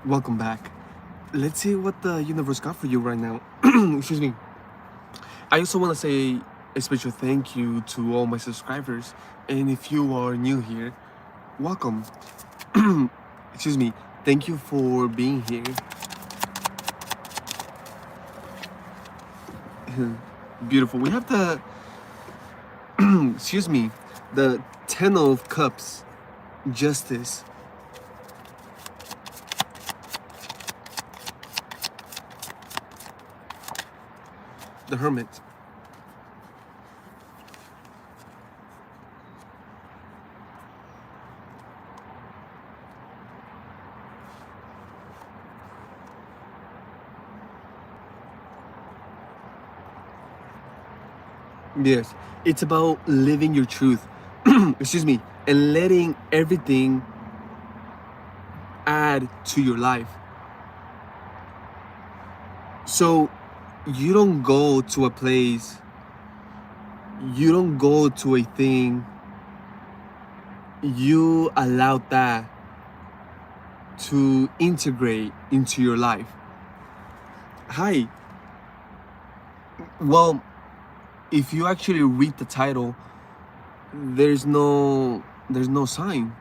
Welcome back. Let's see what the universe got for you right now. Excuse me. I also want to say a special thank you to all my subscribers. And if you are new here, welcome. Excuse me. Thank you for being here. Beautiful. We have the, excuse me, the Ten of Cups, Justice. The Hermit. Yes, it's about living your truth. Excuse me, and letting everything add to your life. So you don't go to a place, you don't go to a thing, you allow that to integrate into your life. Hi. Well, if you actually read the title, there's no sign.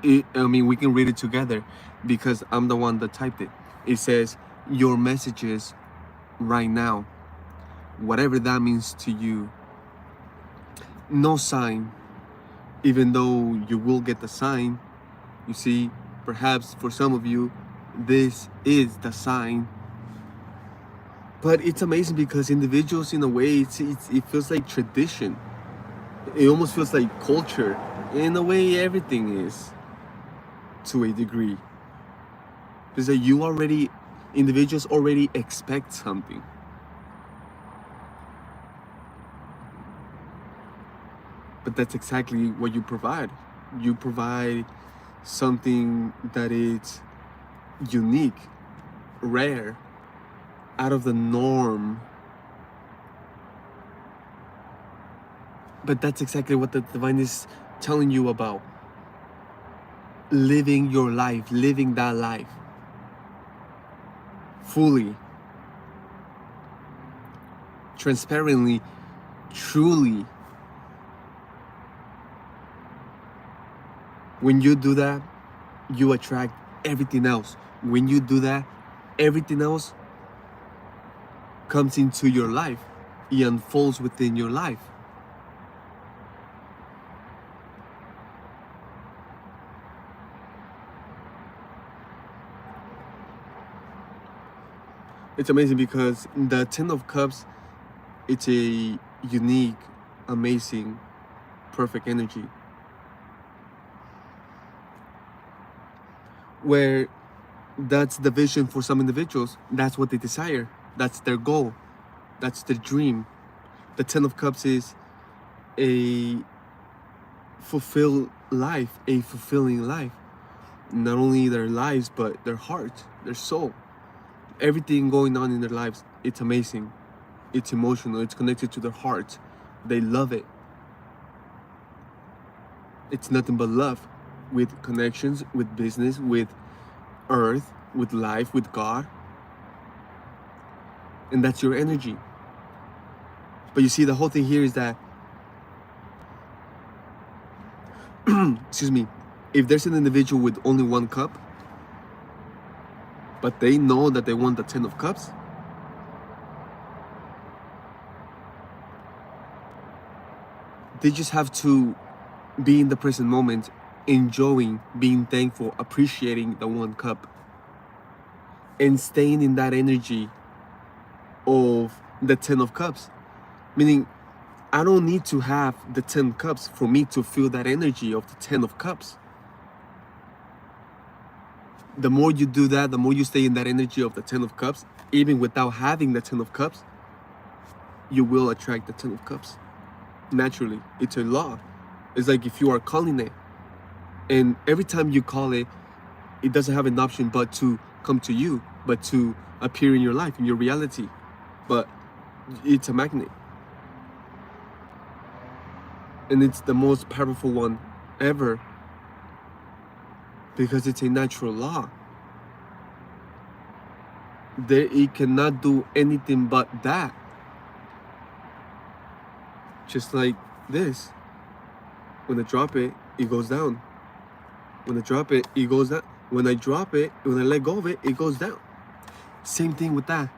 I mean, we can read it together because I'm the one that typed it. It says, your messages right now, whatever that means to you. No sign, even though you will get the sign. You see, perhaps for some of you, this is the sign. But it's amazing because individuals, in a way, it feels like tradition. It almost feels like culture. In a way, everything is, to a degree. Because individuals already expect something. But that's exactly what you provide. You provide something that is unique, rare, out of the norm. But that's exactly what the divine is telling you about. Living your life, living that life fully, transparently, truly. When you do that, you attract everything else. When you do that, everything else comes into your life. It unfolds within your life. It's amazing because the Ten of Cups, it's a unique, amazing, perfect energy. Where that's the vision for some individuals. That's what they desire. That's their goal. That's their dream. The Ten of Cups is a fulfilled life, a fulfilling life. Not only their lives, but their heart, their soul. Everything going on in their lives, it's amazing. It's emotional. It's connected to their heart. They love it. It's nothing but love, with connections, with business, with earth, with life, with God. And that's your energy. But you see, the whole thing here is that, excuse me, if there's an individual with only one cup, but they know that they want the Ten of Cups, they just have to be in the present moment, enjoying, being thankful, appreciating the one cup, and staying in that energy of the Ten of Cups. Meaning, I don't need to have the 10 cups for me to feel that energy of the 10 of cups. The more you do that, the more you stay in that energy of the 10 of cups, even without having the 10 of cups, you will attract the 10 of cups. Naturally, it's a law. It's like if you are calling it, and every time you call it, it doesn't have an option but to come to you, but to appear in your life, in your reality. But it's a magnet. And it's the most powerful one ever, because it's a natural law. it cannot do anything but that. Just like this. When I drop it, it goes down. When I drop it, it goes down. When I drop it, when I let go of it, it goes down. Same thing with that.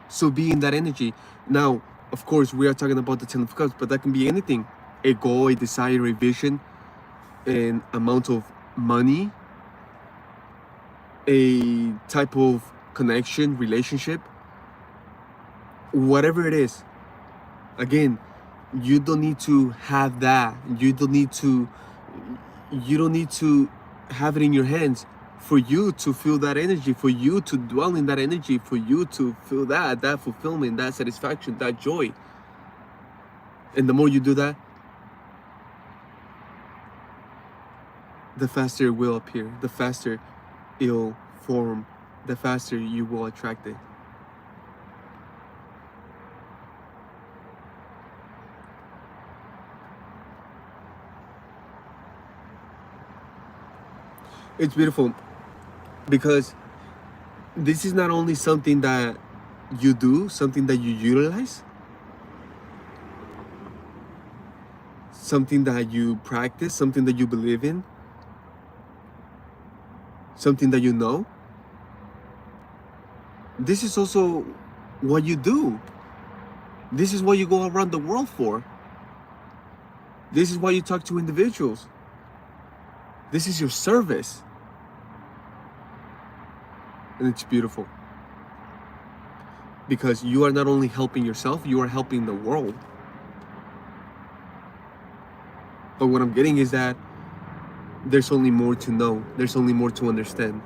So be in that energy. Now, of course, we are talking about the Ten of Cups, but that can be anything. A goal, a desire, a vision, an amount of money, a type of connection, relationship, whatever it is. Again, you don't need to have that. You don't need to have it in your hands for you to feel that energy, for you to dwell in that energy, for you to feel that fulfillment, that satisfaction, that joy. And the more you do that, the faster it will appear, the faster it'll form, the faster you will attract it. It's beautiful because this is not only something that you do, something that you utilize, something that you practice, something that you believe in, something that you know. This is also what you do. This is what you go around the world for. This is why you talk to individuals. This is your service. And it's beautiful. Because you are not only helping yourself, you are helping the world. But what I'm getting is that there's only more to know. There's only more to understand.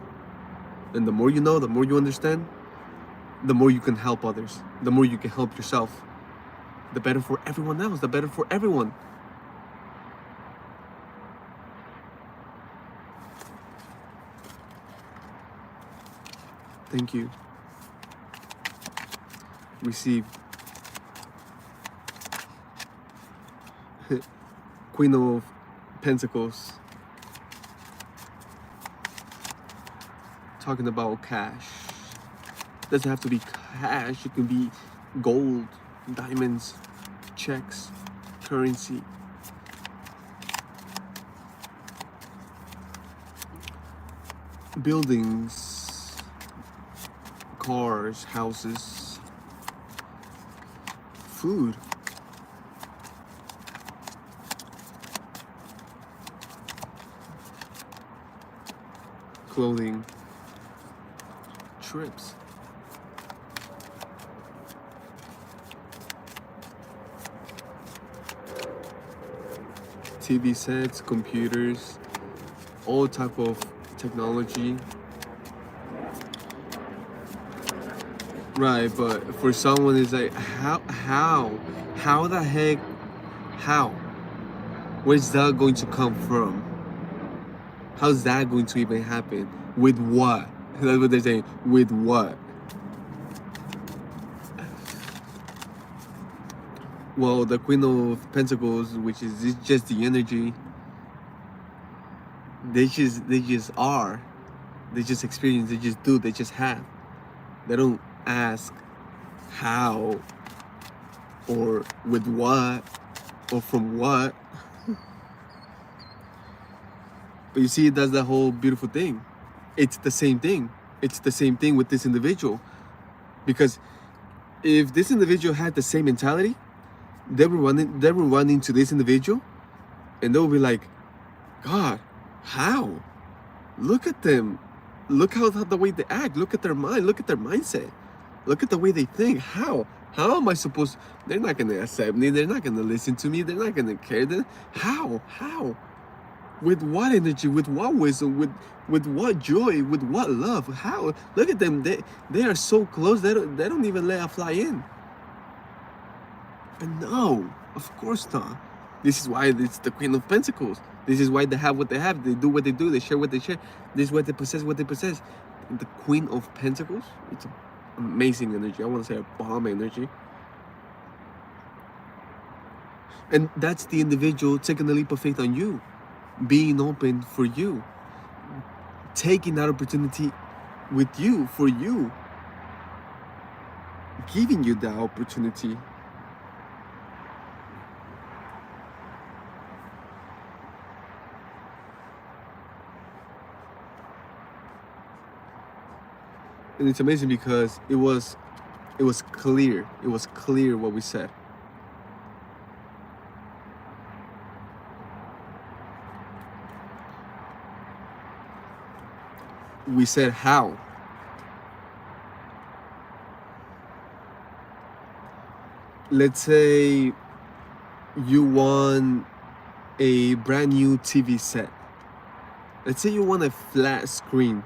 And the more you know, the more you understand, the more you can help others. The more you can help yourself. The better for everyone else. The better for everyone. Thank you. Receive. Queen of Pentacles. Talking about cash. Doesn't have to be cash. It can be gold, diamonds, checks, currency. Buildings, cars, houses, food. Clothing, trips. TV sets, computers, all type of technology. Right, but for someone it's like how the heck, how? Where's that going to come from? How's that going to even happen? With what? That's what they're saying. With what? Well, the Queen of Pentacles, which is just the energy, they just are. They just experience, they just do, they just have. They don't ask how or with what or from what. But you see, that's the whole beautiful thing. It's the same thing. It's the same thing with this individual. Because if this individual had the same mentality, they will run into this individual and they'll be like, God, how? Look at them. Look how the way they act. Look at their mind. Look at their mindset. Look at the way they think. How am I supposed? They're not gonna accept me. They're not gonna listen to me. They're not gonna care. How? With what energy? With what wisdom? With what joy? With what love? How? Look at them. They are so close. They don't even let a fly in. But no, of course not. This is why it's the Queen of Pentacles. This is why they have what they have. They do what they do. They share what they share. This is why they possess what they possess. The Queen of Pentacles, it's an amazing energy. I want to say a bomb energy. And that's the individual taking a leap of faith on you. Being open for you. Taking that opportunity with you, for you. giving you that opportunity. And it's amazing because it was clear. It was clear what we said. We said how. Let's say you want a brand new TV set. Let's say you want a flat screen,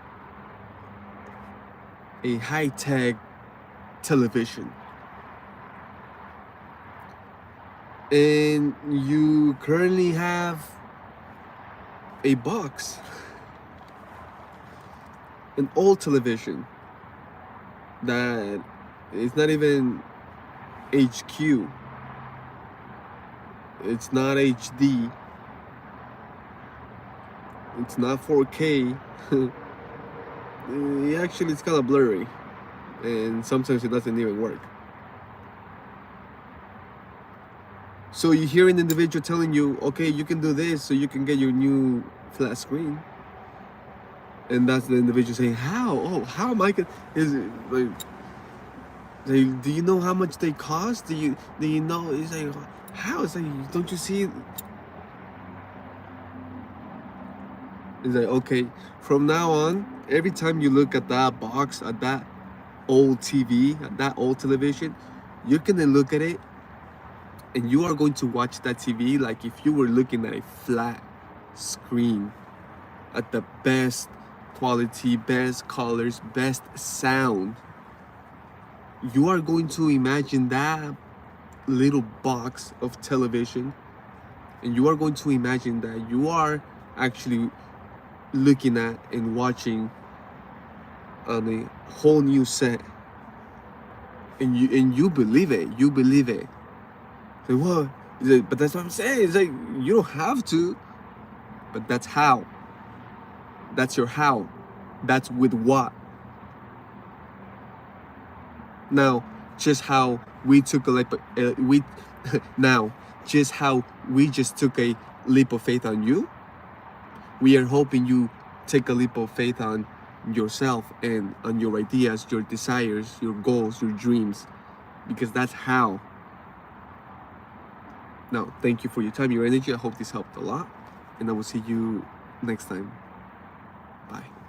a high-tech television. And you currently have a box, an old television that is not even HQ. It's not HD. It's not 4K. Actually, it's kind of blurry, and sometimes it doesn't even work. So you hear an individual telling you, okay, you can do this so you can get your new flat screen. And that's the individual saying, how? Oh, how am I gonna, is it like, do you know how much they cost? Do you know? It's like, how? It's like, don't you see? It's like, okay, from now on, every time you look at that box, at that old TV, at that old television, you're gonna look at it and you are going to watch that TV like if you were looking at a flat screen, at the best quality, best colors, best sound. You are going to imagine that little box of television, and you are going to imagine that you are actually looking at and watching on a whole new set, and you believe it. You believe it. So what? But that's what I'm saying. It's like you don't have to, but that's how. That's your how. That's with what. Now, just how we took a leap, just how we just took a leap of faith on you. We are hoping you take a leap of faith on yourself and on your ideas, your desires, your goals, your dreams, because that's how. Now, thank you for your time, your energy. I hope this helped a lot, and I will see you next time. Bye.